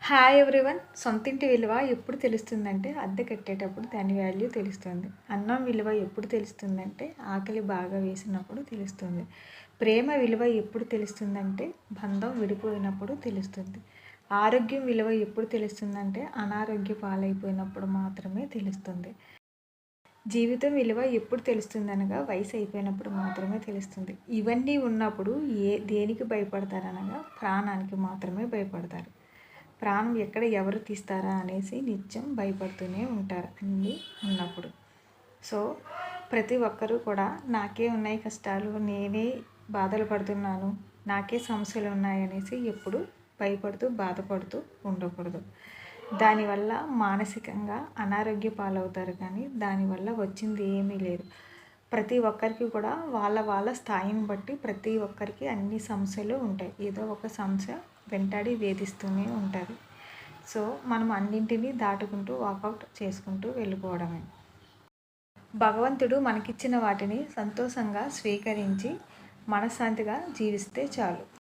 Hi everyone. సొంతింటి విలువ ఎప్పుడు తెలుస్తుందంటే అద్దె కట్టేటప్పుడు దాని వాల్యూ తెలుస్తుంది. అన్నం విలువ ఎప్పుడు తెలుస్తుందంటే ఆకలి బాగా వేసినప్పుడు తెలుస్తుంది. ప్రేమ విలువ ఎప్పుడు తెలుస్తుందంటే బంధం విడిపోయినప్పుడు తెలుస్తుంది. ఆరోగ్యం విలువ ఎప్పుడు తెలుస్తుందంటే అనారోగ్య పాలైపోయినప్పుడు మాత్రమే తెలుస్తుంది. జీవితం విలువ ఎప్పుడు తెలుస్తుందనగా వయసు అయిపోయినప్పుడు మాత్రమే తెలుస్తుంది. ఇవన్నీ ఉన్నప్పుడు దేనికి భయపడతారనగా ప్రాణానికి మాత్రమే భయపడతారు. ప్రాణం ఎక్కడ ఎవరు తీస్తారా అనేసి నిత్యం భయపడుతూనే ఉంటారు అన్నీ ఉన్నప్పుడు. సో ప్రతి ఒక్కరూ కూడా నాకే ఉన్నాయి కష్టాలు, నేనే బాధలు పడుతున్నాను, నాకే సమస్యలు ఉన్నాయనేసి ఎప్పుడు భయపడుతూ బాధపడుతూ ఉండకూడదు. దానివల్ల మానసికంగా అనారోగ్య పాలవుతారు, కానీ దానివల్ల వచ్చింది ఏమీ లేదు. ప్రతి ఒక్కరికి కూడా వాళ్ళ వాళ్ళ స్థాయిని బట్టి ప్రతి ఒక్కరికి అన్ని సమస్యలు ఉంటాయి. ఏదో ఒక సమస్య వెంటాడి వేధిస్తూనే ఉంటుంది. సో మనం అన్నింటినీ దాటుకుంటూ వాకౌట్ చేసుకుంటూ వెళ్ళిపోవడమే. భగవంతుడు మనకిచ్చిన వాటిని సంతోషంగా స్వీకరించి మనశ్శాంతిగా జీవిస్తే చాలు.